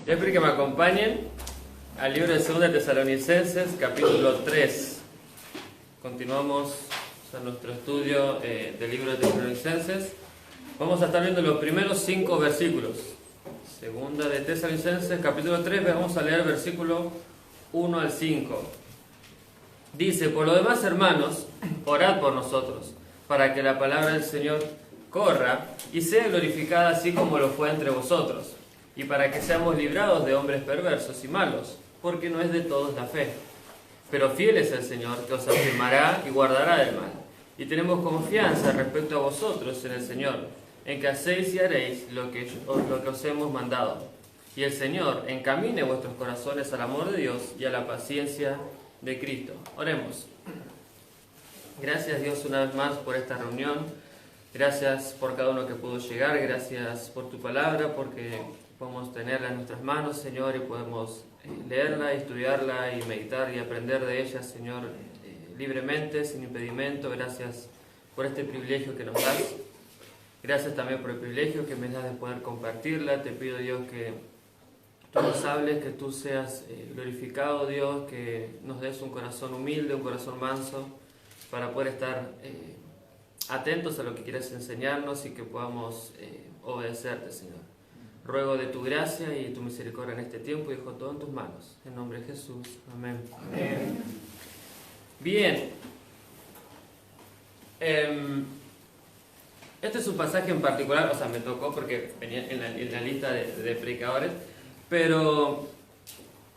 Les pido que me acompañen al libro de 2 Tesalonicenses, capítulo 3. Continuamos nuestro estudio del libro de Tesalonicenses. Vamos a estar viendo los primeros 5 versículos. 2 de Tesalonicenses, capítulo 3, vamos a leer versículo 1 al 5. Dice: por lo demás, hermanos, orad por nosotros, para que la palabra del Señor corra y sea glorificada así como lo fue entre vosotros, y para que seamos librados de hombres perversos y malos, porque no es de todos la fe. Pero fiel es el Señor, que os afirmará y guardará del mal. Y tenemos confianza respecto a vosotros en el Señor, en que hacéis y haréis lo que os hemos mandado. Y el Señor encamine vuestros corazones al amor de Dios y a la paciencia de Cristo. Oremos. Gracias, Dios, una vez más por esta reunión. Gracias por cada uno que pudo llegar. Gracias por tu palabra, porque podemos tenerla en nuestras manos, Señor, y podemos leerla, estudiarla y meditar y aprender de ella, Señor, libremente, sin impedimento. Gracias por este privilegio que nos das. Gracias también por el privilegio que me das de poder compartirla. Te pido, Dios, que tú nos hables, que tú seas glorificado, Dios, que nos des un corazón humilde, un corazón manso, para poder estar atentos a lo que quieres enseñarnos y que podamos obedecerte, Señor. Ruego de tu gracia y tu misericordia en este tiempo y dejo todo en tus manos. En nombre de Jesús. Amén. Amén. Bien. Este es un pasaje en particular, o sea, me tocó porque venía en la lista de predicadores, pero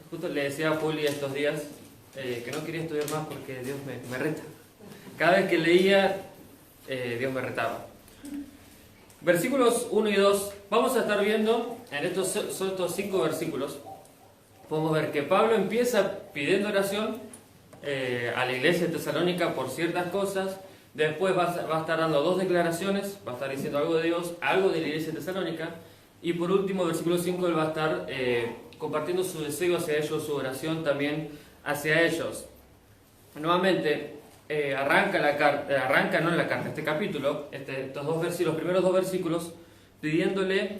justo le decía a Puli estos días que no quería estudiar más porque Dios me reta. Cada vez que leía, Dios me retaba. Versículos 1 y 2, vamos a estar viendo en estos 5 versículos. Podemos ver que Pablo empieza pidiendo oración a la iglesia de Tesalónica por ciertas cosas. Después va a estar dando 2 declaraciones, va a estar diciendo algo de Dios, algo de la iglesia de Tesalónica. Y por último, versículo 5, él va a estar compartiendo su deseo hacia ellos, su oración también hacia ellos. Nuevamente, arranca este capítulo, los primeros 2 versículos, pidiéndole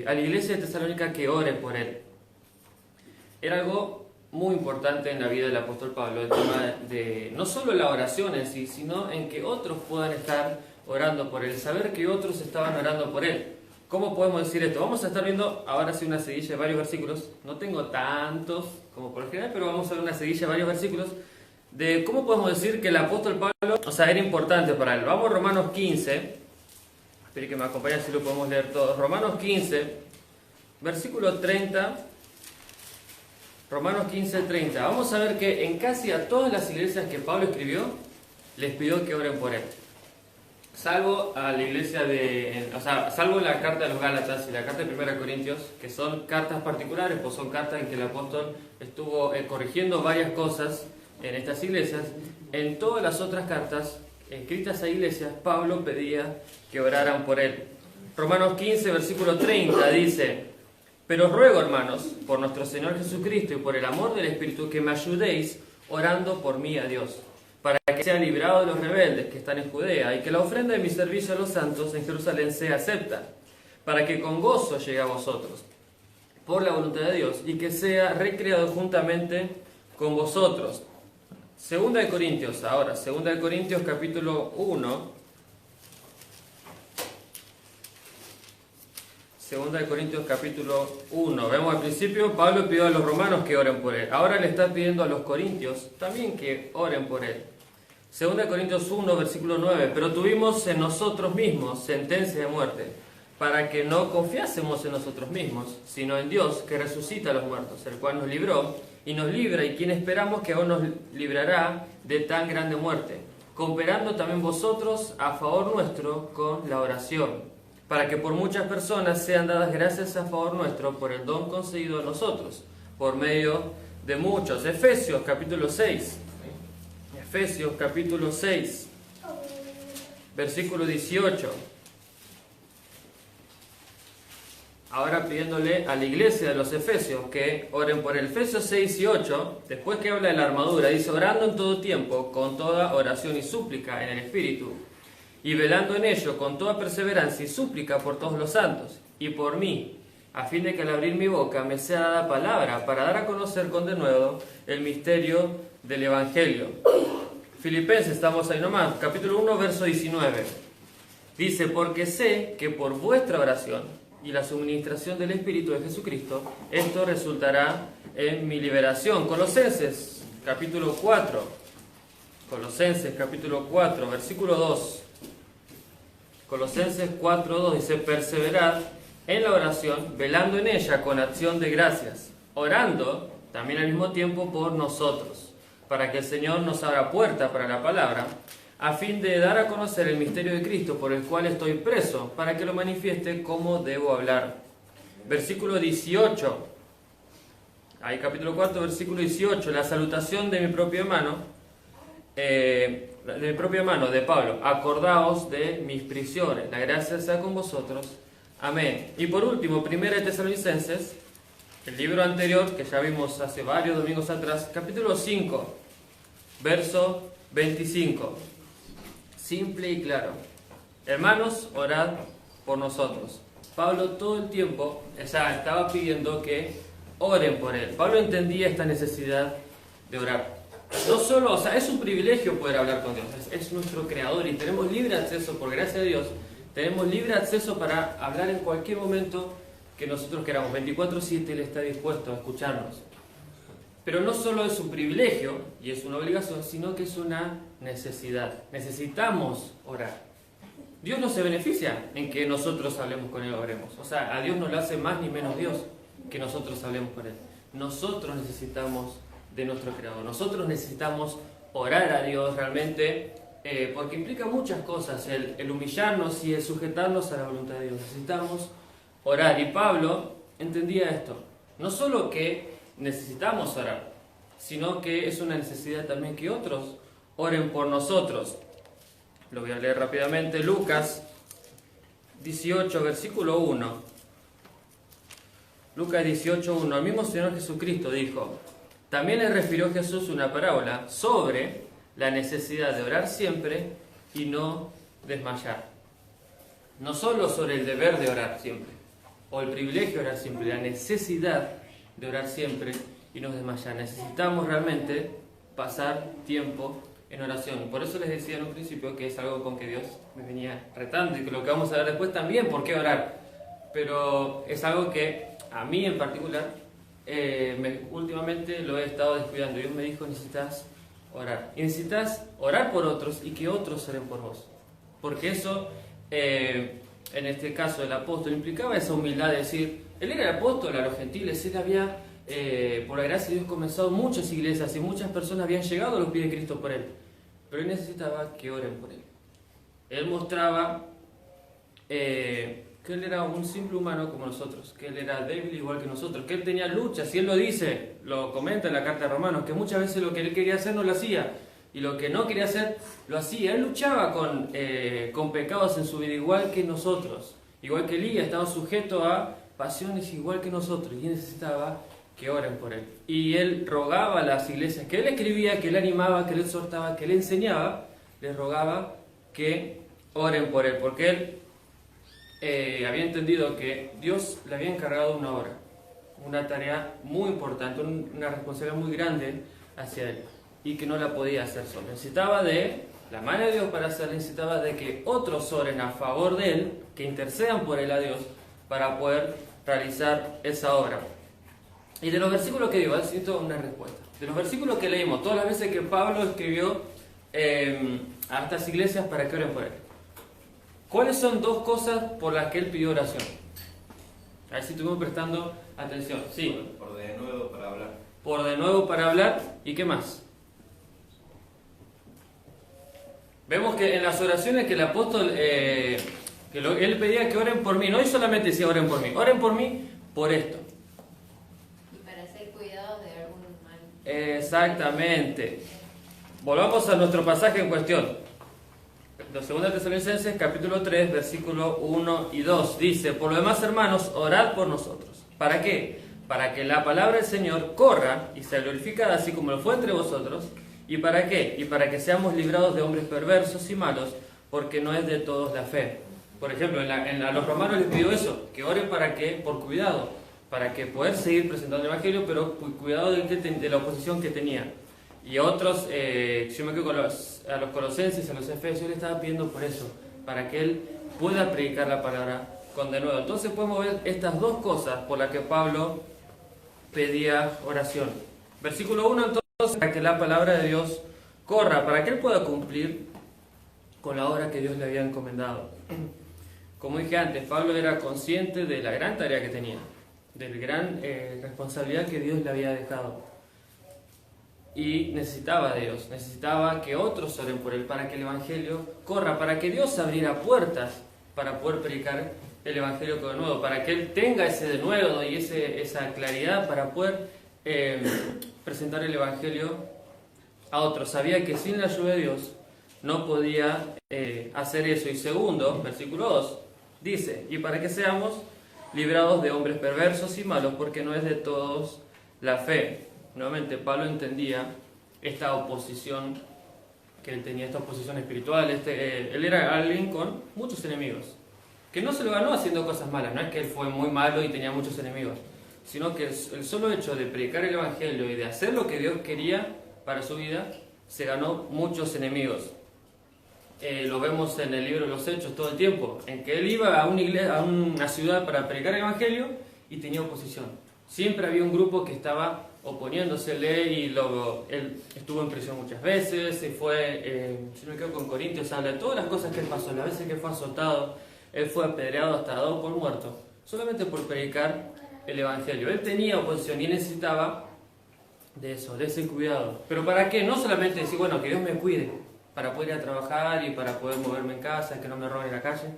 a la iglesia de Tesalónica que ore por él. Era algo muy importante en la vida del apóstol Pablo, el tema de no solo la oración en sí, sino en que otros puedan estar orando por él, saber que otros estaban orando por él. ¿Cómo podemos decir esto? Vamos a estar viendo ahora sí una seguilla de varios versículos, no tengo tantos como por lo general, pero vamos a ver una seguilla de varios versículos de cómo podemos decir que el apóstol Pablo, era importante para él. Vamos a Romanos 15, espero que me acompañen si lo podemos leer todos. Romanos 15, versículo 30. Romanos 15, 30. Vamos a ver que en casi a todas las iglesias que Pablo escribió, les pidió que oren por él. Salvo a la iglesia salvo la carta de los Gálatas y la carta de 1 Corintios, que son cartas particulares, pues son cartas en que el apóstol estuvo corrigiendo varias cosas en estas iglesias. En todas las otras cartas escritas a iglesias, Pablo pedía que oraran por él. Romanos 15, versículo 30 dice: pero os ruego, hermanos, por nuestro Señor Jesucristo y por el amor del Espíritu, que me ayudéis orando por mí a Dios, para que sea librado de los rebeldes que están en Judea, y que la ofrenda de mi servicio a los santos en Jerusalén sea acepta, para que con gozo llegue a vosotros, por la voluntad de Dios, y que sea recreado juntamente con vosotros. 2 de Corintios, ahora, 2 de Corintios capítulo 1. 2 de Corintios capítulo 1. Vemos al principio, Pablo pidió a los romanos que oren por él. Ahora le está pidiendo a los corintios también que oren por él. 2 de Corintios 1, versículo 9. Pero tuvimos en nosotros mismos sentencia de muerte, para que no confiásemos en nosotros mismos, sino en Dios, que resucita a los muertos, el cual nos libró y nos libra, y quien esperamos que aún nos librará de tan grande muerte, cooperando también vosotros a favor nuestro con la oración, para que por muchas personas sean dadas gracias a favor nuestro por el don concedido a nosotros, por medio de muchos. Efesios capítulo 6. Efesios capítulo 6, versículo 18. Ahora pidiéndole a la iglesia de los Efesios que oren por él. Efesios 6 y 8, después que habla de la armadura, dice: orando en todo tiempo, con toda oración y súplica en el Espíritu, y velando en ello con toda perseverancia y súplica por todos los santos, y por mí, a fin de que al abrir mi boca me sea dada palabra para dar a conocer con denuedo el misterio del Evangelio. Filipenses, estamos ahí nomás, capítulo 1, verso 19. Dice, porque sé que por vuestra oración y la suministración del Espíritu de Jesucristo, esto resultará en mi liberación. Colosenses, capítulo 4. Colosenses, capítulo 4, versículo 2. Colosenses 4:2 dice, perseverad en la oración, velando en ella con acción de gracias, orando también al mismo tiempo por nosotros, para que el Señor nos abra puerta para la palabra, a fin de dar a conocer el misterio de Cristo, por el cual estoy preso, para que lo manifieste como debo hablar. Versículo 18, ahí capítulo 4, versículo 18, la salutación de mi propia mano, de Pablo, acordaos de mis prisiones, la gracia sea con vosotros, amén. Y por último, 1 Tesalonicenses, el libro anterior que ya vimos hace varios domingos atrás, capítulo 5, verso 25, simple y claro, hermanos, orad por nosotros. Pablo todo el tiempo estaba pidiendo que oren por él. Pablo entendía esta necesidad de orar. No solo, es un privilegio poder hablar con Dios, es nuestro creador y tenemos libre acceso, por gracia de Dios, tenemos libre acceso para hablar en cualquier momento que nosotros queramos. 24/7 Él está dispuesto a escucharnos. Pero no solo es un privilegio y es una obligación, sino que es una necesidad. Necesitamos orar. Dios no se beneficia en que nosotros hablemos con Él o oremos. A Dios no le hace más ni menos Dios que nosotros hablemos con Él. Nosotros necesitamos de nuestro Creador. Nosotros necesitamos orar a Dios realmente, porque implica muchas cosas, el humillarnos y el sujetarnos a la voluntad de Dios. Necesitamos orar. Y Pablo entendía esto. No solo que necesitamos orar, sino que es una necesidad también que otros oren por nosotros. Lo voy a leer rápidamente. Lucas 18, versículo 1. Lucas 18:1. El mismo Señor Jesucristo dijo, también le refirió Jesús una parábola sobre la necesidad de orar siempre y no desmayar. No solo sobre el deber de orar siempre, o el privilegio de orar siempre, la necesidad de orar siempre y no desmayar. Necesitamos realmente pasar tiempo en oración. Y por eso les decía en un principio que es algo con que Dios me venía retando y que lo que vamos a ver después también, ¿por qué orar? Pero es algo que a mí en particular últimamente lo he estado descuidando. Dios me dijo, necesitas orar. Y necesitas orar por otros y que otros oren por vos. Porque eso, en este caso del apóstol, implicaba esa humildad de decir, él era el apóstol a los gentiles, él había, por la gracia de Dios, comenzado muchas iglesias y muchas personas habían llegado a los pies de Cristo por él. Pero él necesitaba que oren por él. Él mostraba que él era un simple humano como nosotros, que él era débil igual que nosotros, que él tenía luchas, y él lo dice, lo comenta en la carta de Romanos, que muchas veces lo que él quería hacer no lo hacía, y lo que no quería hacer lo hacía. Él luchaba con pecados en su vida igual que nosotros, igual que Elías, estaba sujeto a pasiones igual que nosotros, y necesitaba que oren por él. Y él rogaba a las iglesias que él escribía, que él animaba, que él exhortaba, que él enseñaba, les rogaba que oren por él, porque él había entendido que Dios le había encargado una obra, una tarea muy importante, una responsabilidad muy grande hacia él, y que no la podía hacer solo. Necesitaba de la mano de Dios para hacerla, necesitaba de que otros oren a favor de él, que intercedan por él a Dios, para poder realizar esa obra. Y de los versículos que digo, necesito una respuesta. De los versículos que leímos, todas las veces que Pablo escribió a estas iglesias para que oren por él, ¿cuáles son dos cosas por las que él pidió oración? A ver si estuvimos prestando atención. Sí. Por de nuevo para hablar. Por de nuevo para hablar. ¿Y qué más? Vemos que en las oraciones que el apóstol, él pedía que oren por mí. No solamente decía oren por mí por esto. Y para ser cuidados de algún mal. Exactamente. Volvamos a nuestro pasaje en cuestión. 2 Tesalonicenses capítulo 3, versículo 1 y 2, dice, por lo demás, hermanos, orad por nosotros. ¿Para qué? Para que la palabra del Señor corra y sea glorificada así como lo fue entre vosotros. ¿Y para qué? Y para que seamos librados de hombres perversos y malos, porque no es de todos la fe. Por ejemplo, a los romanos les pidió eso, que oren para que, por cuidado, para que poder seguir presentando el Evangelio, pero cuidado de la oposición que tenía. Y a otros, yo me quedo con a los colosenses, a los efesios, le estaba pidiendo por eso, para que él pueda predicar la palabra con denuedo. Entonces podemos ver estas dos cosas por las que Pablo pedía oración. Versículo 1, entonces, para que la palabra de Dios corra, para que él pueda cumplir con la obra que Dios le había encomendado. Como dije antes, Pablo era consciente de la gran tarea que tenía, de la gran responsabilidad que Dios le había dejado. Y necesitaba de Dios, necesitaba que otros oren por él para que el Evangelio corra, para que Dios abriera puertas para poder predicar el Evangelio con denuedo, para que él tenga ese denuedo y esa claridad para poder presentar el Evangelio a otros. Sabía que sin la ayuda de Dios no podía hacer eso. Y segundo, versículo 2, dice, y para que seamos librados de hombres perversos y malos, porque no es de todos la fe. Nuevamente, Pablo entendía esta oposición que él tenía, esta oposición espiritual. Él era alguien con muchos enemigos, que no se lo ganó haciendo cosas malas. No es que él fue muy malo y tenía muchos enemigos, sino que el solo hecho de predicar el Evangelio y de hacer lo que Dios quería para su vida, se ganó muchos enemigos. Lo vemos en el libro de los Hechos todo el tiempo, en que él iba a una ciudad para predicar el Evangelio y tenía oposición. Siempre había un grupo que estaba oponiéndosele y él estuvo en prisión muchas veces, se fue, si no me quedo con Corintios, habla de todas las cosas que él pasó, las veces que fue azotado, él fue apedreado hasta dado por muerto, solamente por predicar el Evangelio. Él tenía oposición y necesitaba de eso, de ese cuidado. ¿Pero para qué? No solamente decir, bueno, que Dios me cuide, para poder ir a trabajar y para poder moverme en casa, que no me roben en la calle.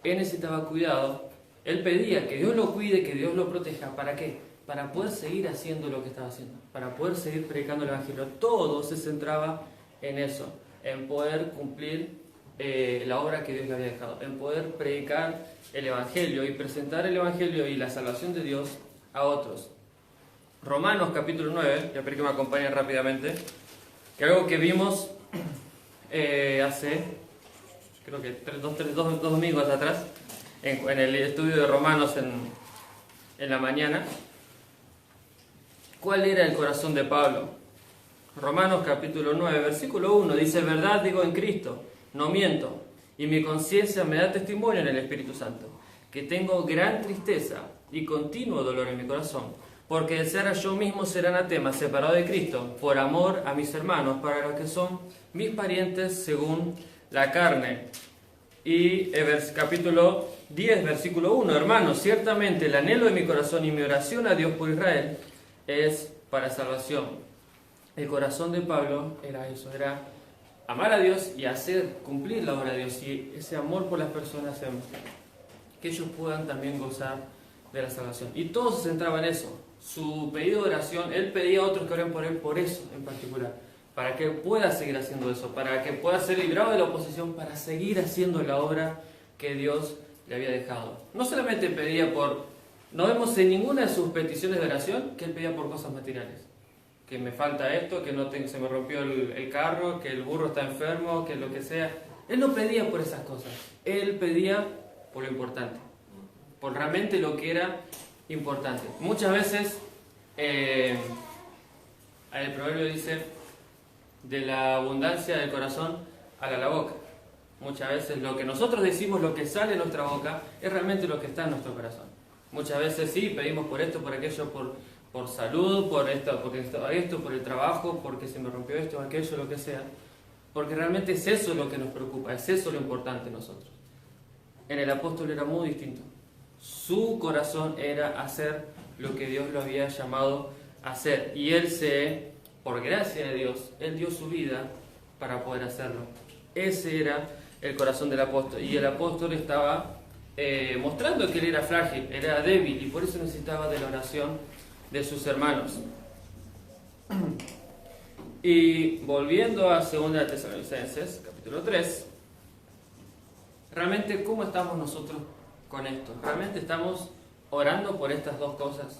Él necesitaba cuidado. Él pedía que Dios lo cuide, que Dios lo proteja. ¿Para qué? Para poder seguir haciendo lo que estaba haciendo, para poder seguir predicando el Evangelio. Todo se centraba en eso, en poder cumplir la obra que Dios le había dejado, en poder predicar el Evangelio y presentar el Evangelio y la salvación de Dios a otros. Romanos capítulo 9, ya espero que me acompañen rápidamente, que algo que vimos hace, creo que dos domingos atrás, en el estudio de Romanos en la mañana. ¿Cuál era el corazón de Pablo? Romanos capítulo 9, versículo 1, dice, verdad digo en Cristo, no miento, y mi conciencia me da testimonio en el Espíritu Santo, que tengo gran tristeza y continuo dolor en mi corazón, porque deseara yo mismo ser anatema, separado de Cristo, por amor a mis hermanos, para los que son mis parientes según la carne. Y capítulo 10, versículo 1, hermanos, ciertamente el anhelo de mi corazón y mi oración a Dios por Israel es para salvación. El corazón de Pablo era eso, era amar a Dios y hacer cumplir la obra de Dios, y ese amor por las personas, que ellos puedan también gozar de la salvación. Y todo se centraba en eso. Su pedido de oración, él pedía a otros que oren por él, por eso en particular, para que pueda seguir haciendo eso, para que pueda ser librado de la oposición, para seguir haciendo la obra que Dios le había dejado. No solamente pedía no vemos en ninguna de sus peticiones de oración que él pedía por cosas materiales, que me falta esto, que se me rompió el carro, que el burro está enfermo, que lo que sea. Él no pedía por esas cosas, él pedía por lo importante, por realmente lo que era importante. Muchas veces el proverbio dice, de la abundancia del corazón habla la boca. Muchas veces lo que nosotros decimos, lo que sale de nuestra boca, es realmente lo que está en nuestro corazón. Muchas veces sí, pedimos por esto, por aquello, por salud, por esto, por el trabajo, porque se me rompió esto, aquello, lo que sea. Porque realmente es eso lo que nos preocupa, es eso lo importante en nosotros. En el apóstol era muy distinto. Su corazón era hacer lo que Dios lo había llamado a hacer. Y él por gracia de Dios, él dio su vida para poder hacerlo. Ese era el corazón del apóstol. Y el apóstol estaba mostrando que él era frágil, era débil, y por eso necesitaba de la oración de sus hermanos. Y volviendo a 2 Tesalonicenses, capítulo 3, realmente, ¿cómo estamos nosotros con esto? ¿Realmente estamos orando por estas dos cosas?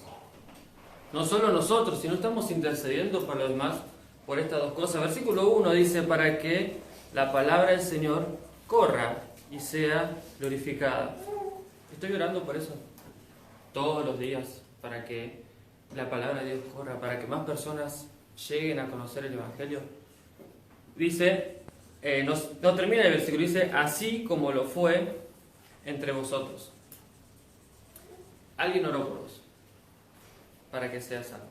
No solo nosotros, sino estamos intercediendo para los demás por estas dos cosas. Versículo 1 dice, para que la palabra del Señor corra y sea glorificada. Estoy orando por eso todos los días, para que la palabra de Dios corra, para que más personas lleguen a conocer el Evangelio. Dice, no termina el versículo, dice, así como lo fue entre vosotros. Alguien oró por vos, para que seas salvo.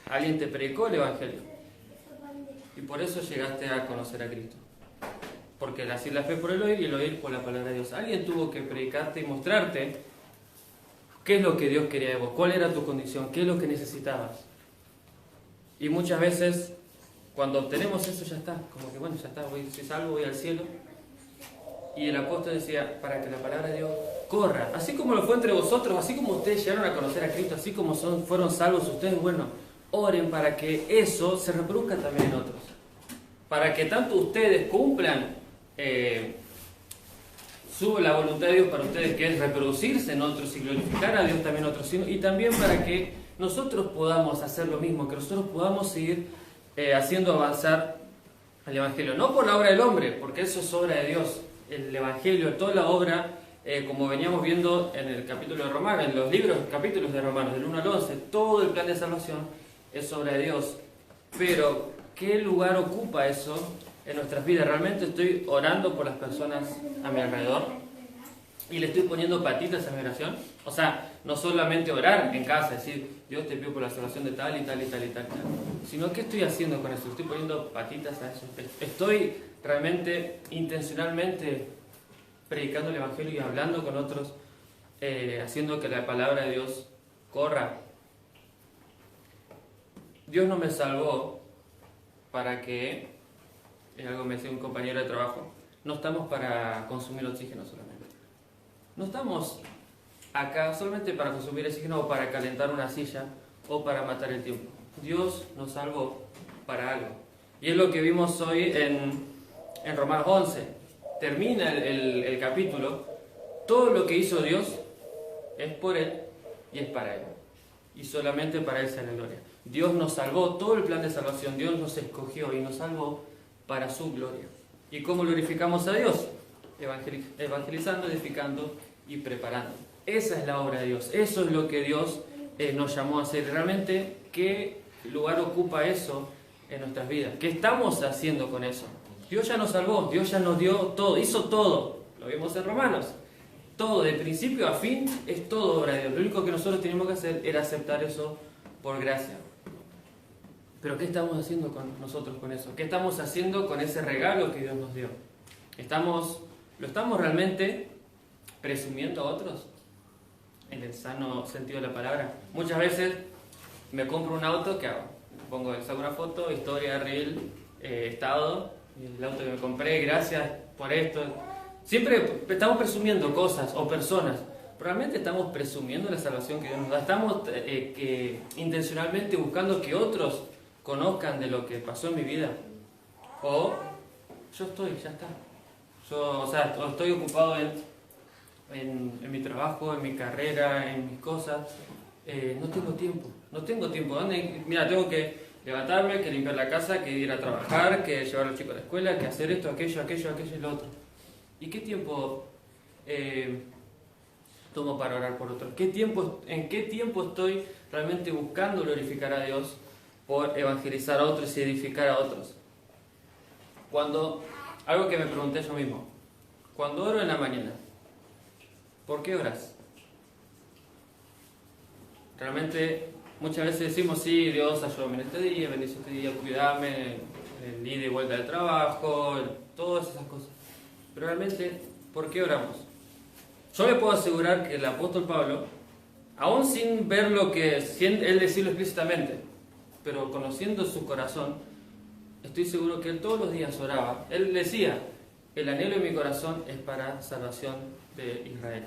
Alguien te predicó el Evangelio, y por eso llegaste a conocer a Cristo. Porque así la fe por el oír y el oír por la palabra de Dios. Alguien tuvo que predicarte y mostrarte qué es lo que Dios quería de vos, cuál era tu condición, qué es lo que necesitabas. Y muchas veces, cuando obtenemos eso, ya está. Como que bueno, ya está, si salvo, voy al cielo. Y el apóstol decía, para que la palabra de Dios corra. Así como lo fue entre vosotros, así como ustedes llegaron a conocer a Cristo, así como fueron salvos ustedes, bueno, oren para que eso se reproduzca también en otros. Para que tanto ustedes cumplan la voluntad de Dios para ustedes, que es reproducirse en otros y glorificar a Dios también en otros, y también para que nosotros podamos hacer lo mismo, que nosotros podamos seguir haciendo avanzar al Evangelio. No por la obra del hombre, porque eso es obra de Dios. El Evangelio, toda la obra, como veníamos viendo en el capítulo de Romanos, en los capítulos de Romanos, del 1 al 11, todo el plan de salvación es obra de Dios. Pero, ¿qué lugar ocupa eso en nuestras vidas? Realmente estoy orando por las personas a mi alrededor y le estoy poniendo patitas a mi oración. O sea, no solamente orar en casa, decir, Dios te pido por la salvación de tal y tal y tal y tal, sino ¿qué estoy haciendo con eso? Estoy poniendo patitas a eso. Estoy realmente, intencionalmente predicando el Evangelio y hablando con otros, haciendo que la palabra de Dios corra. Dios no me salvó para que, es algo que me decía un compañero de trabajo, no estamos para consumir oxígeno solamente. No estamos acá solamente para consumir oxígeno o para calentar una silla o para matar el tiempo. Dios nos salvó para algo. Y es lo que vimos hoy en Romanos 11. Termina el capítulo. Todo lo que hizo Dios es por Él y es para Él. Y solamente para Él sea la gloria. Dios nos salvó, todo el plan de salvación, Dios nos escogió y nos salvó para su gloria. ¿Y cómo glorificamos a Dios? Evangelizando, edificando y preparando. Esa es la obra de Dios, eso es lo que Dios nos llamó a hacer. Realmente, ¿qué lugar ocupa eso en nuestras vidas? ¿Qué estamos haciendo con eso? Dios ya nos salvó, Dios ya nos dio todo, hizo todo, lo vimos en Romanos. Todo, de principio a fin, es todo obra de Dios. Lo único que nosotros teníamos que hacer era aceptar eso por gracia. Pero ¿qué estamos haciendo nosotros con eso? ¿Qué estamos haciendo con ese regalo que Dios nos dio? ¿Lo estamos realmente presumiendo a otros? En el sano sentido de la palabra. Muchas veces me compro un auto, ¿qué hago? Saco una foto, historia, reel, estado, el auto que me compré, gracias por esto. Siempre estamos presumiendo cosas o personas. Realmente estamos presumiendo la salvación que Dios nos da. Estamos intencionalmente buscando que otros conozcan de lo que pasó en mi vida. O ya está. Estoy ocupado en mi trabajo, en mi carrera, en mis cosas. No tengo tiempo. Mira, tengo que levantarme, que limpiar la casa, que ir a trabajar, que llevar a los chicos a la escuela, que hacer esto, aquello y lo otro. ¿Y qué tiempo tomo para orar por otros? ¿En qué tiempo estoy realmente buscando glorificar a Dios por evangelizar a otros y edificar a otros? Algo que me pregunté yo mismo, cuando oro en la mañana, ¿por qué oras? Realmente muchas veces decimos, sí, Dios ayúdame en este día, bendice este día, cuídame, el ida y vuelta del trabajo, todas esas cosas. Pero realmente, ¿por qué oramos? Yo le puedo asegurar que el apóstol Pablo, aún sin ver sin él decirlo explícitamente, pero conociendo su corazón, estoy seguro que él todos los días oraba. Él decía, el anhelo de mi corazón es para salvación de Israel.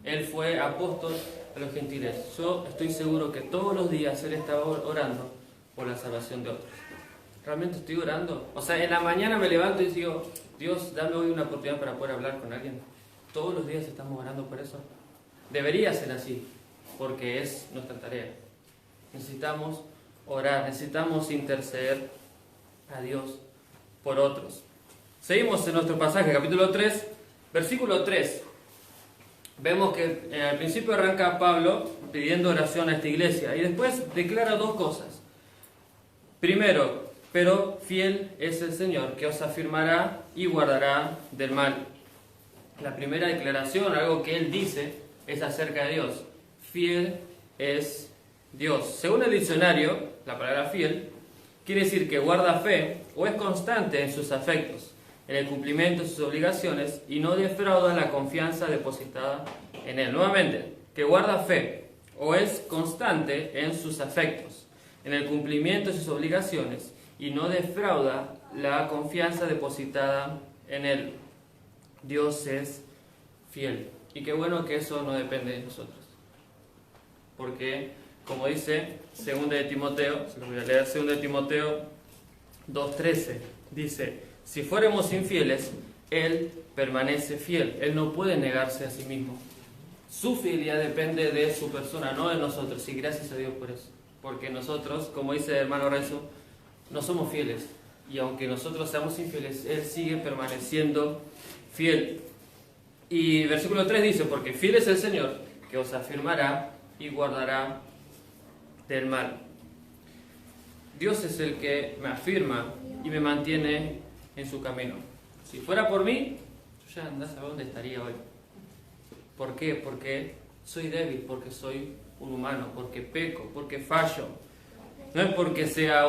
Él fue apóstol a los gentiles. Yo estoy seguro que todos los días él estaba orando por la salvación de otros. ¿Realmente estoy orando? O sea, en la mañana me levanto y digo, Dios, dame hoy una oportunidad para poder hablar con alguien. Todos los días estamos orando por eso. Debería ser así, porque es nuestra tarea. Necesitamos orar, necesitamos interceder a Dios por otros. Seguimos en nuestro pasaje, capítulo 3, Versículo 3. Vemos que al principio arranca Pablo pidiendo oración a esta iglesia y después declara dos cosas. Primero, pero fiel es el Señor que os afirmará y guardará del mal. La primera declaración, algo que él dice, es acerca de Dios. Fiel es Dios. Según el diccionario, la palabra fiel quiere decir que guarda fe o es constante en sus afectos, en el cumplimiento de sus obligaciones y no defrauda la confianza depositada en él. Nuevamente, que guarda fe o es constante en sus afectos, en el cumplimiento de sus obligaciones y no defrauda la confianza depositada en él. Dios es fiel. Y qué bueno que eso no depende de nosotros. Porque, como dice 2 de Timoteo, se lo voy a leer, 2 de Timoteo 2:13, dice, si fuéramos infieles, Él permanece fiel. Él no puede negarse a sí mismo. Su fidelidad depende de su persona, no de nosotros. Y gracias a Dios por eso. Porque nosotros, como dice el hermano Renzo, no somos fieles. Y aunque nosotros seamos infieles, Él sigue permaneciendo fiel. Y versículo 3 dice, porque fiel es el Señor, que os afirmará y guardará del mal. Dios es el que me afirma y me mantiene en su camino. Si fuera por mí, yo ya andás a ver dónde estaría hoy. ¿Por qué? Porque soy débil, porque soy un humano, porque peco, porque fallo. No es porque sea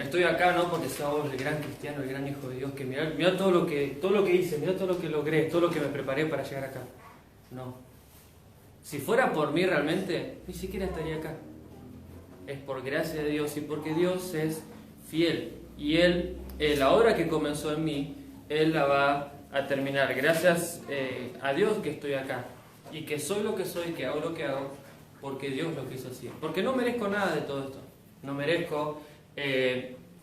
estoy acá, no porque sea el gran cristiano, el gran hijo de Dios, que mira todo lo que hice, mira todo lo que logré, todo lo que me preparé para llegar acá. No. Si fuera por mí realmente, ni siquiera estaría acá. Es por gracia de Dios y porque Dios es fiel. Y Él, la obra que comenzó en mí, Él la va a terminar. Gracias a Dios que estoy acá. Y que soy lo que soy, que hago lo que hago, porque Dios lo quiso así. Porque no merezco nada de todo esto. No merezco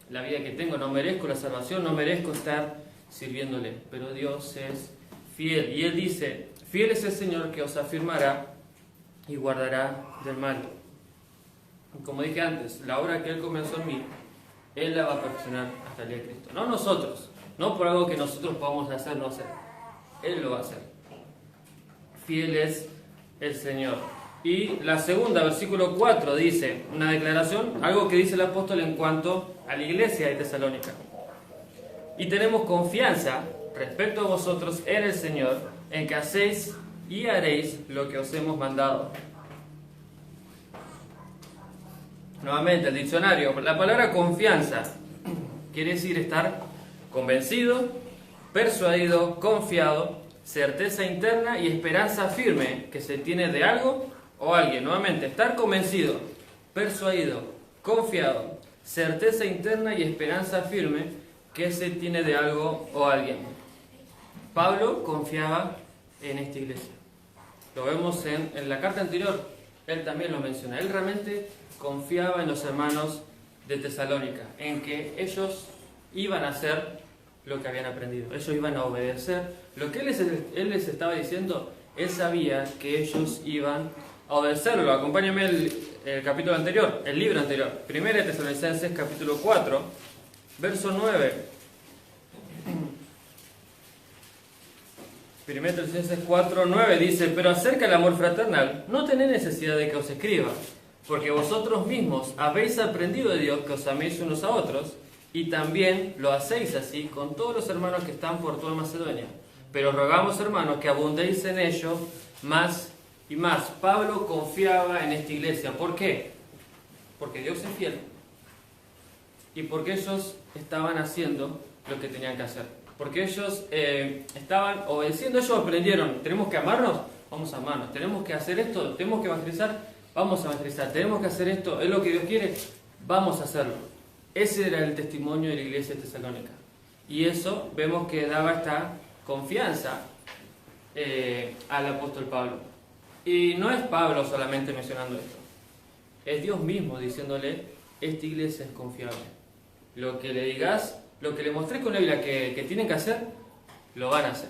la vida que tengo, no merezco la salvación, no merezco estar sirviéndole. Pero Dios es fiel. Y Él dice, fiel es el Señor que os afirmará y guardará del mal. Como dije antes, la obra que Él comenzó en mí, Él la va a perfeccionar hasta el día de Cristo. No nosotros, no por algo que nosotros podamos hacer, no hacer. Él lo va a hacer. Fiel es el Señor. Y la segunda, versículo 4, dice una declaración, algo que dice el apóstol en cuanto a la iglesia de Tesalónica. Y tenemos confianza respecto a vosotros en el Señor, en que hacéis y haréis lo que os hemos mandado. Nuevamente, el diccionario, la palabra confianza quiere decir estar convencido, persuadido, confiado, certeza interna y esperanza firme que se tiene de algo o alguien. Nuevamente, estar convencido, persuadido, confiado, certeza interna y esperanza firme que se tiene de algo o alguien. Pablo confiaba en esta iglesia. Lo vemos en la carta anterior, él también lo menciona. Él realmente confiaba en los hermanos de Tesalónica, en que ellos iban a hacer lo que habían aprendido, ellos iban a obedecer. Lo que él les estaba diciendo, él sabía que ellos iban a obedecerlo. Acompáñame el capítulo anterior, el libro anterior, 1 Tesalonicenses capítulo 4, verso 9. 1 Tesalonicenses 4, 9 dice, pero acerca del amor fraternal, no tenéis necesidad de que os escriba, porque vosotros mismos habéis aprendido de Dios que os améis unos a otros, y también lo hacéis así con todos los hermanos que están por toda Macedonia. Pero rogamos, hermanos, que abundéis en ello más y más. Pablo confiaba en esta iglesia. ¿Por qué? Porque Dios es fiel. Y porque ellos estaban haciendo lo que tenían que hacer. Porque ellos estaban obedeciendo, ellos aprendieron. Tenemos que amarnos, vamos a amarnos. Tenemos que hacer esto, tenemos que evangelizar, vamos a evangelizar. Tenemos que hacer esto, es lo que Dios quiere, vamos a hacerlo. Ese era el testimonio de la iglesia de Tesalónica. Y eso vemos que daba esta confianza al apóstol Pablo. Y no es Pablo solamente mencionando esto. Es Dios mismo diciéndole, esta iglesia es confiable. Lo que le digas, lo que le mostré con la Biblia que tienen que hacer, lo van a hacer.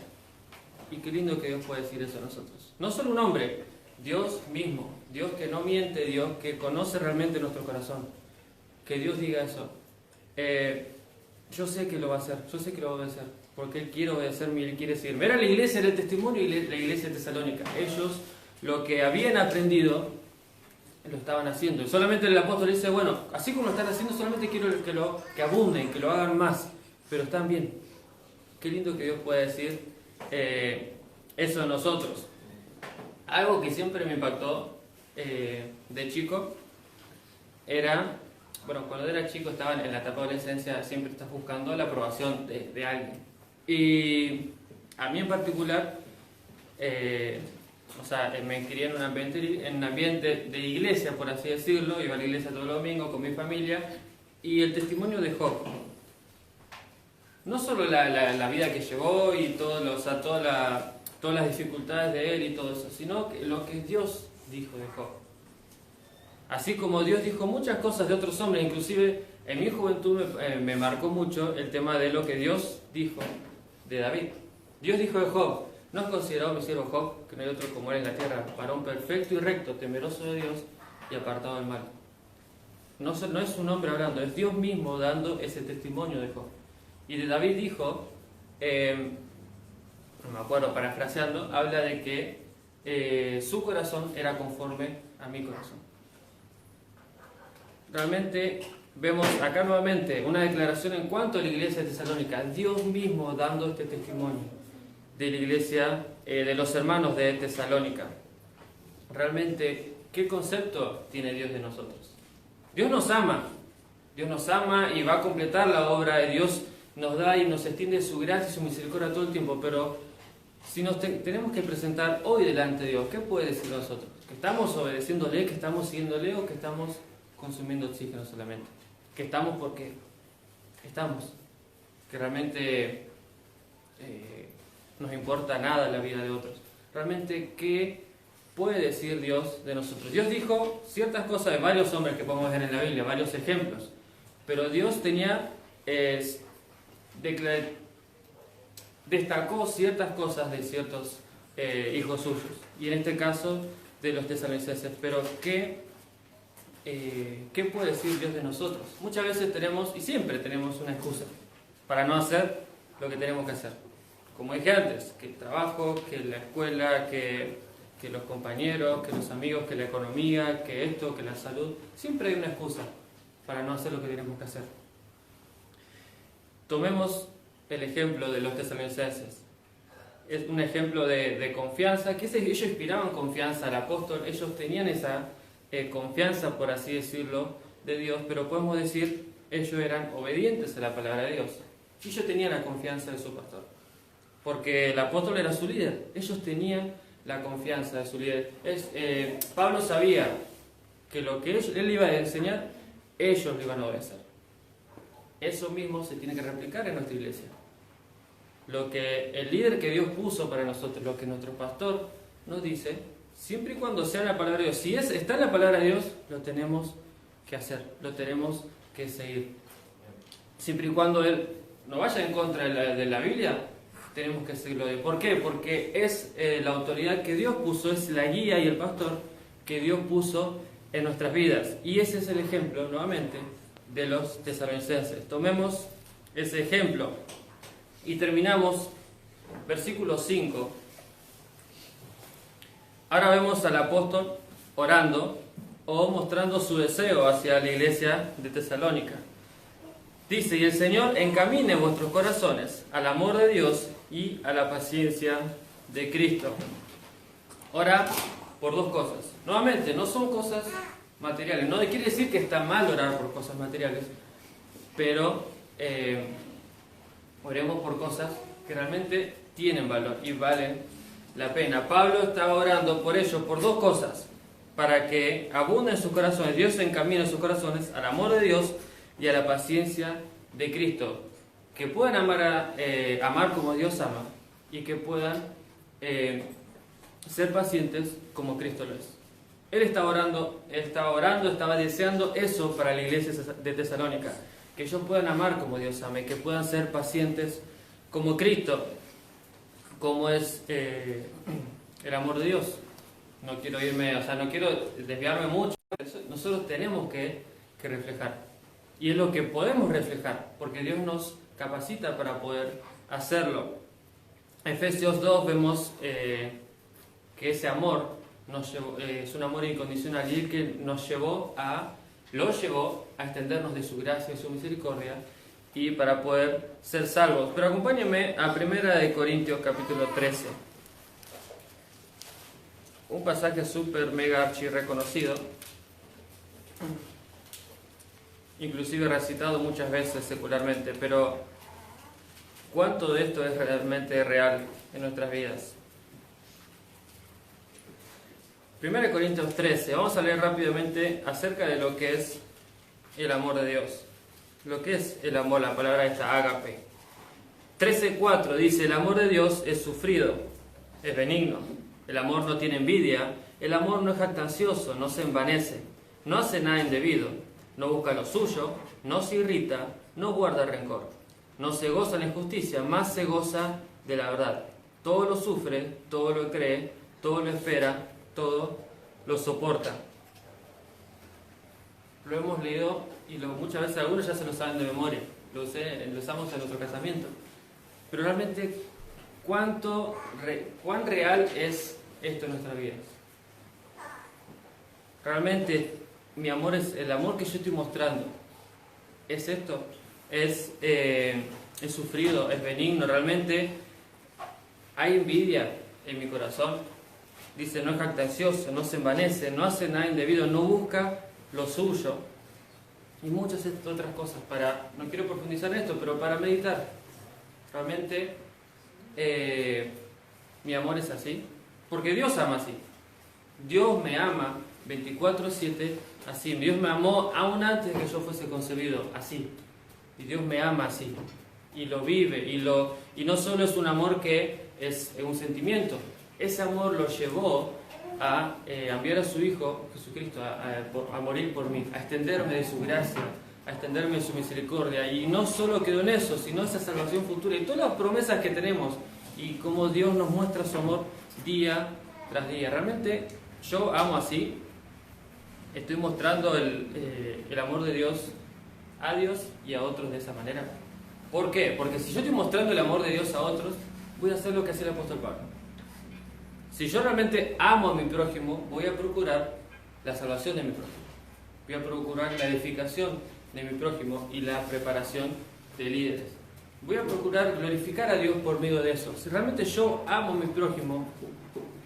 Y qué lindo que Dios puede decir eso a nosotros. No solo un hombre, Dios mismo. Dios que no miente, Dios que conoce realmente nuestro corazón. Que Dios diga eso. Yo sé que lo va a hacer, yo sé que lo va a obedecer. porque Él quiere obedecerme y Él quiere seguirme. Era la iglesia, era el testimonio y la iglesia de Tesalónica. Ellos lo que habían aprendido lo estaban haciendo. Y solamente el apóstol dice, bueno, así como lo están haciendo, solamente quiero que abunden, que lo hagan más, pero están bien. Qué lindo que Dios pueda decir eso de nosotros. Algo que siempre me impactó de chico era, bueno, cuando era chico estaba en la etapa de adolescencia, siempre estás buscando la aprobación de alguien. Y a mí en particular, me crié en un ambiente de iglesia, por así decirlo, iba a la iglesia todos los domingos con mi familia, y el testimonio de Job. No solo la vida que llevó y todas las dificultades de él y todo eso, sino que lo que Dios dijo de Job. Así como Dios dijo muchas cosas de otros hombres, inclusive en mi juventud me marcó mucho el tema de lo que Dios dijo de David. Dios dijo de Job, ¿no has considerado mi siervo Job, que no hay otro como él en la tierra, varón perfecto y recto, temeroso de Dios y apartado del mal? No es un hombre hablando, es Dios mismo dando ese testimonio de Job. Y de David dijo, no me acuerdo, parafraseando, habla de que su corazón era conforme a mi corazón. Realmente vemos acá nuevamente una declaración en cuanto a la iglesia de Tesalónica, Dios mismo dando este testimonio de la iglesia, de los hermanos de Tesalónica. Realmente, ¿qué concepto tiene Dios de nosotros? Dios nos ama y va a completar la obra de Dios, nos da y nos extiende su gracia y su misericordia todo el tiempo, pero si nos tenemos que presentar hoy delante de Dios, ¿qué puede decir nosotros? ¿Que estamos obedeciéndole, que estamos siguiéndole o que estamos consumiendo oxígeno solamente? Que estamos porque estamos, que realmente nos importa nada la vida de otros. Realmente, ¿qué puede decir Dios de nosotros? Dios dijo ciertas cosas de varios hombres que podemos ver en la Biblia, varios ejemplos, pero Dios destacó ciertas cosas de ciertos hijos suyos, y en este caso de los tesalonicenses. Pero ¿qué puede decir Dios de nosotros? Muchas veces tenemos, y siempre tenemos, una excusa para no hacer lo que tenemos que hacer. Como dije antes, que el trabajo, que la escuela, que los compañeros, que los amigos, que la economía, que esto, que la salud. Siempre hay una excusa para no hacer lo que tenemos que hacer. Tomemos el ejemplo de los tesalonicenses. Es un ejemplo de confianza, que ellos inspiraban confianza al apóstol, ellos tenían esa confianza, por así decirlo, de Dios, pero podemos decir, ellos eran obedientes a la palabra de Dios. Y ellos tenían la confianza de su pastor, porque el apóstol era su líder, ellos tenían la confianza de su líder. Pablo sabía que lo que él iba a enseñar, ellos lo iban a obedecer. Eso mismo se tiene que replicar en nuestra iglesia. Lo que el líder que Dios puso para nosotros, lo que nuestro pastor nos dice, siempre y cuando sea la palabra de Dios, si está en la palabra de Dios, lo tenemos que hacer, lo tenemos que seguir. Siempre y cuando Él no vaya en contra de la Biblia, tenemos que seguirlo. ¿Por qué? Porque es la autoridad que Dios puso, es la guía y el pastor que Dios puso en nuestras vidas. Y ese es el ejemplo, nuevamente, de los tesalonicenses. Tomemos ese ejemplo y terminamos versículo 5. Ahora vemos al apóstol orando o mostrando su deseo hacia la iglesia de Tesalónica. Dice, y el Señor encamine vuestros corazones al amor de Dios y a la paciencia de Cristo. Ora por dos cosas. Nuevamente, no son cosas materiales. No quiere decir que está mal orar por cosas materiales, pero oremos por cosas que realmente tienen valor y valen la pena. Pablo estaba orando por ellos, por dos cosas, para que abunden sus corazones, Dios encamine sus corazones al amor de Dios y a la paciencia de Cristo, que puedan amar como Dios ama y que puedan ser pacientes como Cristo lo es. Él estaba orando, estaba deseando eso para la iglesia de Tesalónica, que ellos puedan amar como Dios ama y que puedan ser pacientes como Cristo, como es el amor de Dios. No quiero desviarme mucho. Nosotros tenemos que reflejar. Y es lo que podemos reflejar, porque Dios nos capacita para poder hacerlo. En Efesios 2 vemos que ese amor es un amor incondicional y el que lo llevó a extendernos de su gracia y su misericordia y para poder ser salvos. Pero acompáñenme a 1 Corintios capítulo 13. Un pasaje súper mega archi reconocido, inclusive recitado muchas veces secularmente, pero ¿cuánto de esto es realmente real en nuestras vidas? 1 Corintios 13, vamos a leer rápidamente acerca de lo que es el amor de Dios. Lo que es el amor, la palabra esta, ágape. 13:4 dice, el amor de Dios es sufrido, es benigno. El amor no tiene envidia, el amor no es jactancioso, no se envanece, no hace nada indebido, no busca lo suyo, no se irrita, no guarda rencor, no se goza en la injusticia, más se goza de la verdad. Todo lo sufre, todo lo cree, todo lo espera, todo lo soporta. Lo hemos leído y muchas veces algunos ya se lo saben de memoria, lo usamos en nuestro casamiento. Pero realmente, ¿cuán real es esto en nuestras vidas? Realmente, mi amor es el amor que yo estoy mostrando. ¿Es esto? ¿Es sufrido? ¿Es benigno? ¿Realmente hay envidia en mi corazón? Dice, no es jactancioso, no se envanece, no hace nada indebido, no busca lo suyo. Y muchas otras cosas. No quiero profundizar en esto, pero para meditar. Realmente, mi amor es así. Porque Dios ama así. Dios me ama 24/7 así. Dios me amó aún antes de que yo fuese concebido así. Y Dios me ama así. Y lo vive. Y no solo es un amor que es un sentimiento. Ese amor lo llevó a enviar a su Hijo, Jesucristo, a morir por mí, a extenderme de su gracia, a extenderme de su misericordia. Y no solo quedó en eso, sino esa salvación futura y todas las promesas que tenemos y cómo Dios nos muestra su amor día tras día. Realmente yo amo así, estoy mostrando el amor de Dios a Dios y a otros de esa manera. ¿Por qué? Porque si yo estoy mostrando el amor de Dios a otros, voy a hacer lo que hacía el apóstol Pablo. Si yo realmente amo a mi prójimo, voy a procurar la salvación de mi prójimo. Voy a procurar la edificación de mi prójimo y la preparación de líderes. Voy a procurar glorificar a Dios por medio de eso. Si realmente yo amo a mi prójimo,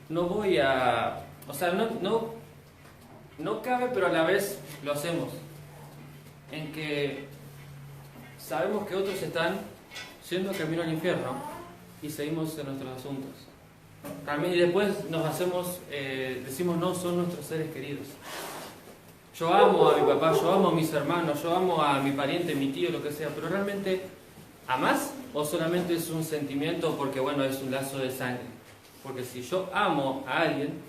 no voy a... O sea, no cabe, pero a la vez lo hacemos. En que sabemos que otros están yendo camino al infierno y seguimos en nuestros asuntos. Y después nos decimos no, son nuestros seres queridos. Yo amo a mi papá, yo amo a mis hermanos, yo amo a mi pariente, mi tío, lo que sea, pero realmente ¿amás o solamente es un sentimiento porque bueno, es un lazo de sangre? Porque si yo amo a alguien,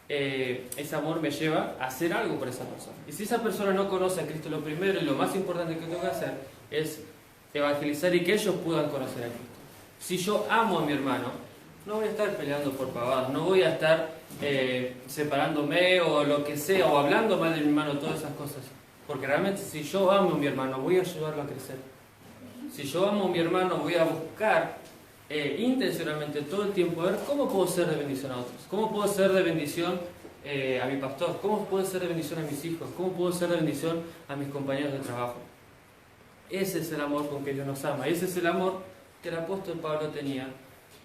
ese amor me lleva a hacer algo por esa persona. Y si esa persona no conoce a Cristo, lo primero y lo más importante que tengo que hacer es evangelizar y que ellos puedan conocer a Cristo. Si yo amo a mi hermano, no voy a estar peleando por pavadas, no voy a estar separándome o lo que sea, o hablando mal de mi hermano, todas esas cosas. Porque realmente si yo amo a mi hermano, voy a ayudarlo a crecer. Si yo amo a mi hermano, voy a buscar intencionalmente todo el tiempo a ver cómo puedo ser de bendición a otros. Cómo puedo ser de bendición a mi pastor. Cómo puedo ser de bendición a mis hijos. Cómo puedo ser de bendición a mis compañeros de trabajo. Ese es el amor con que Dios nos ama. Ese es el amor que el apóstol Pablo tenía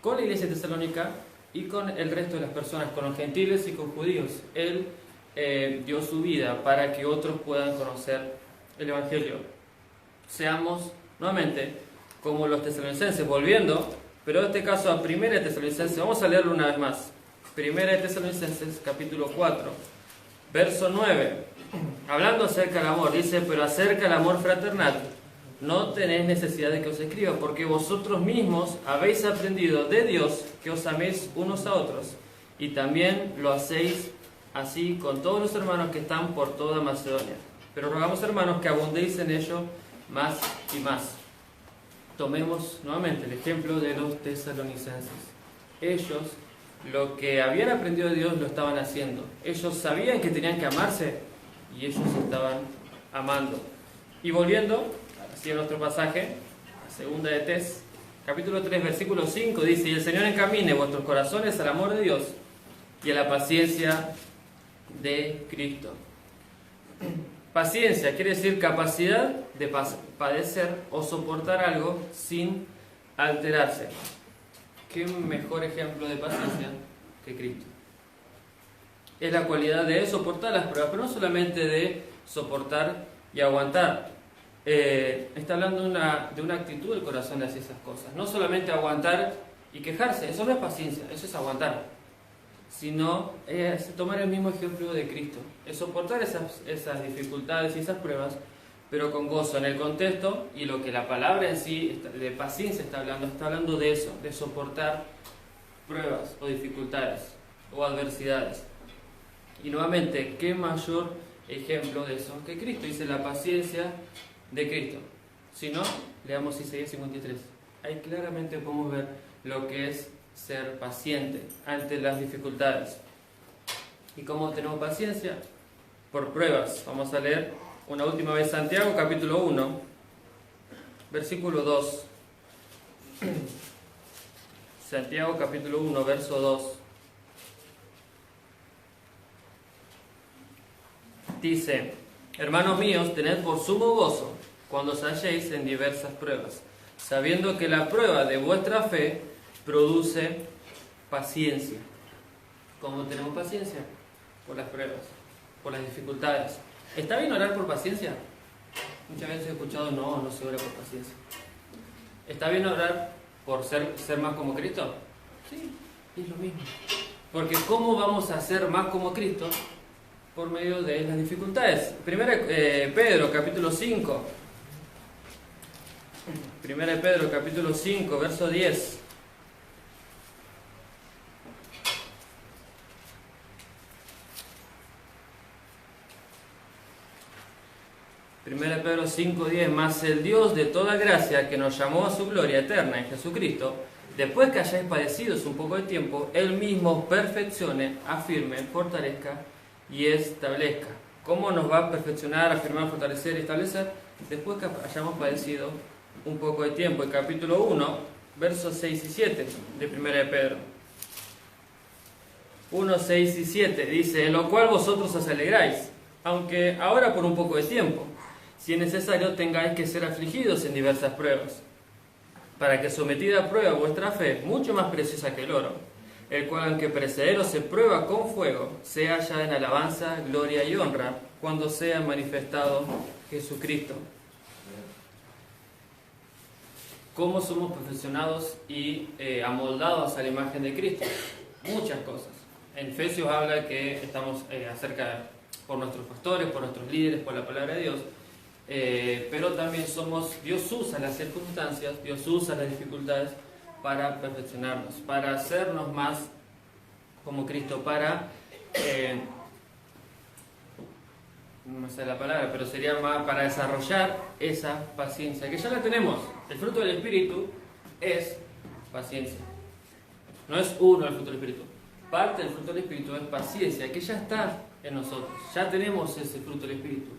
con la iglesia tesalónica y con el resto de las personas, con los gentiles y con judíos. Él dio su vida para que otros puedan conocer el Evangelio. Seamos nuevamente como los tesalonicenses, volviendo, pero en este caso a 1 Tesalonicenses, vamos a leerlo una vez más. 1 Tesalonicenses capítulo 4, verso 9, hablando acerca del amor, dice, pero acerca del amor fraternal, no tenéis necesidad de que os escriba, porque vosotros mismos habéis aprendido de Dios que os améis unos a otros, y también lo hacéis así con todos los hermanos que están por toda Macedonia. Pero rogamos, hermanos, que abundéis en ello más y más. Tomemos nuevamente el ejemplo de los tesalonicenses. Ellos, lo que habían aprendido de Dios, lo estaban haciendo. Ellos sabían que tenían que amarse, y ellos estaban amando. Y volviendo, así a nuestro pasaje, a segunda de Tes, capítulo 3, versículo 5 dice: y el Señor encamine vuestros corazones al amor de Dios y a la paciencia de Cristo. Paciencia quiere decir capacidad de padecer o soportar algo sin alterarse. ¿Qué mejor ejemplo de paciencia que Cristo? Es la cualidad de soportar las pruebas, pero no solamente de soportar y aguantar. Está hablando de una actitud del corazón hacia esas cosas. No solamente aguantar y quejarse, eso no es paciencia, eso es aguantar. Sino es tomar el mismo ejemplo de Cristo. Es soportar esas dificultades y esas pruebas, pero con gozo en el contexto, y lo que la palabra en sí de paciencia está hablando de eso, de soportar pruebas o dificultades o adversidades. Y nuevamente, ¿qué mayor ejemplo de eso que Cristo? Dice la paciencia de Cristo. Si no, leamos Isaías 53. Ahí claramente podemos ver lo que es ser paciente ante las dificultades. ¿Y cómo tenemos paciencia? Por pruebas. Vamos a leer una última vez Santiago capítulo 1, versículo 2. Santiago capítulo 1, verso 2. Dice: hermanos míos, tened por sumo gozo cuando os halléis en diversas pruebas, sabiendo que la prueba de vuestra fe produce paciencia. ¿Cómo tenemos paciencia? Por las pruebas, por las dificultades. ¿Está bien orar por paciencia? Muchas veces he escuchado, no se ora por paciencia. ¿Está bien orar por ser más como Cristo? Sí, es lo mismo. Porque ¿cómo vamos a ser más como Cristo? Por medio de las dificultades. Primera Pedro capítulo 5. Primera Pedro capítulo 5, verso 10. Primera Pedro 5:10, mas el Dios de toda gracia, que nos llamó a su gloria eterna en Jesucristo, después que hayáis padecido un poco de tiempo, Él mismo perfeccione, afirme, fortalezca y establezca. ¿Cómo nos va a perfeccionar, afirmar, fortalecer y establecer? Después que hayamos padecido un poco de tiempo. El capítulo 1, versos 6 y 7 de Primera de Pedro. 1, 6 y 7 dice: en lo cual vosotros os alegráis, aunque ahora por un poco de tiempo, si es necesario tengáis que ser afligidos en diversas pruebas, para que sometida a prueba vuestra fe, mucho más preciosa que el oro, el cual aunque perecedero se prueba con fuego, se halla en alabanza, gloria y honra, cuando sea manifestado Jesucristo. ¿Cómo somos perfeccionados y amoldados a la imagen de Cristo? Muchas cosas. En Efesios habla que estamos por nuestros pastores, por nuestros líderes, por la palabra de Dios, pero también Dios usa las circunstancias, Dios usa las dificultades para perfeccionarnos, para hacernos más como Cristo, para, no sé la palabra, pero sería más para desarrollar esa paciencia, que ya la tenemos. El fruto del Espíritu es paciencia. No es uno el fruto del Espíritu. Parte del fruto del Espíritu es paciencia, que ya está en nosotros. Ya tenemos ese fruto del Espíritu.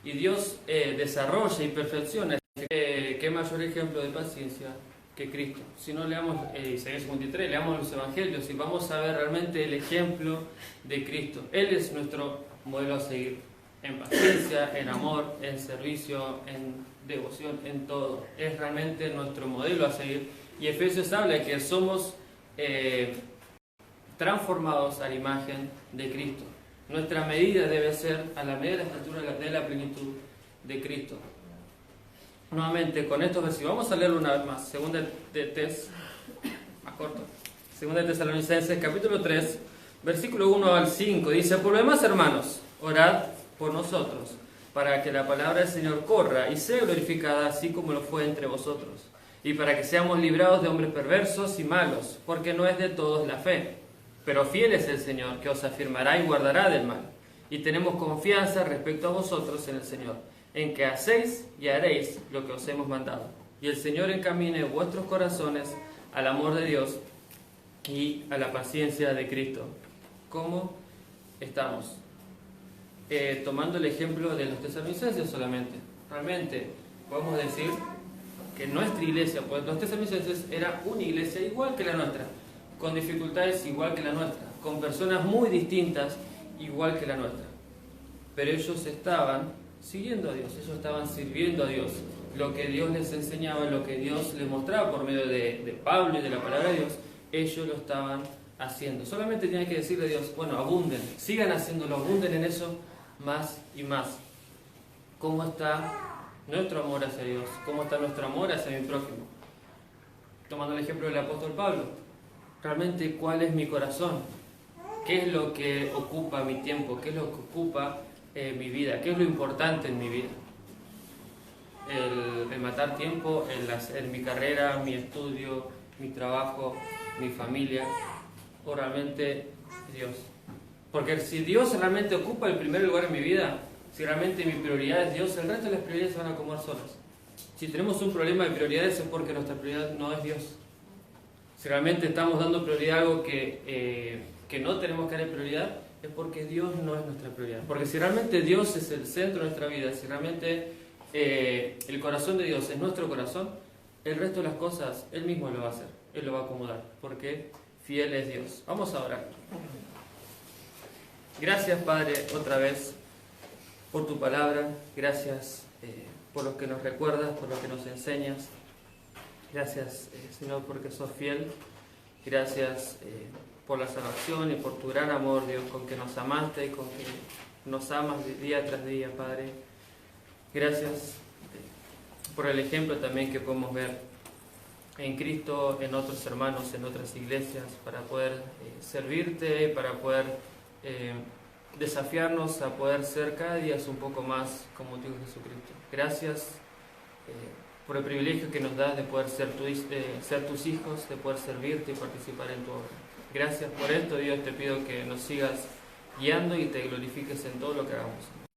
Y Dios desarrolla y perfecciona. ¿Qué mayor ejemplo de paciencia que Cristo? Si no leamos Isaías 53, leamos los Evangelios y vamos a ver realmente el ejemplo de Cristo. Él es nuestro modelo a seguir. En paciencia, en amor, en servicio, en devoción, en todo. Es realmente nuestro modelo a seguir. Y Efesios habla que somos transformados a la imagen de Cristo. Nuestra medida debe ser a la medida de la estatura de la plenitud de Cristo. Nuevamente, con estos versículos, vamos a leerlo una vez más. Segunda de más corto. Segunda de Tesalonicenses, capítulo 3, versículo 1 al 5. Dice: por lo demás, hermanos, orad por nosotros, para que la palabra del Señor corra y sea glorificada, así como lo fue entre vosotros, y para que seamos librados de hombres perversos y malos, porque no es de todos la fe. Pero fiel es el Señor, que os afirmará y guardará del mal. Y tenemos confianza respecto a vosotros en el Señor, en que hacéis y haréis lo que os hemos mandado. Y el Señor encamine vuestros corazones al amor de Dios y a la paciencia de Cristo. ¿Cómo estamos? Tomando el ejemplo de los tesalonicenses solamente. Realmente podemos decir que nuestra iglesia, pues los tesalonicenses era una iglesia igual que la nuestra, con dificultades igual que la nuestra, con personas muy distintas igual que la nuestra. Pero ellos estaban siguiendo a Dios, ellos estaban sirviendo a Dios. Lo que Dios les enseñaba, lo que Dios les mostraba por medio de Pablo y de la palabra de Dios, ellos lo estaban haciendo. Solamente tienen que decirle a Dios, bueno, abunden, sigan haciéndolo, abunden en eso más y más. ¿Cómo está nuestro amor hacia Dios? ¿Cómo está nuestro amor hacia mi prójimo? Tomando el ejemplo del apóstol Pablo, realmente ¿cuál es mi corazón? ¿Qué es lo que ocupa mi tiempo? ¿Qué es lo que ocupa mi vida? ¿Qué es lo importante en mi vida? El matar tiempo, el hacer mi carrera, mi estudio, mi trabajo, mi familia, o realmente Dios. Porque si Dios realmente ocupa el primer lugar en mi vida, si realmente mi prioridad es Dios, el resto de las prioridades se van a acomodar solas. Si tenemos un problema de prioridades es porque nuestra prioridad no es Dios. Si realmente estamos dando prioridad a algo que no tenemos que dar prioridad, es porque Dios no es nuestra prioridad. Porque si realmente Dios es el centro de nuestra vida, si realmente el corazón de Dios es nuestro corazón, el resto de las cosas Él mismo lo va a hacer, Él lo va a acomodar, porque fiel es Dios. Vamos a orar. Gracias, Padre, otra vez por tu palabra. Gracias por lo que nos recuerdas, por lo que nos enseñas. Gracias, Señor, porque sos fiel. Gracias por la salvación y por tu gran amor, Dios, con que nos amaste y con que nos amas día tras día, Padre. Gracias por el ejemplo también que podemos ver en Cristo, en otros hermanos, en otras iglesias, para poder servirte, para poder desafiarnos a poder ser cada día un poco más como tu Hijo Jesucristo. Gracias por el privilegio que nos das de poder ser tus hijos, de poder servirte y participar en tu obra. Gracias por esto, Dios, te pido que nos sigas guiando y te glorifiques en todo lo que hagamos.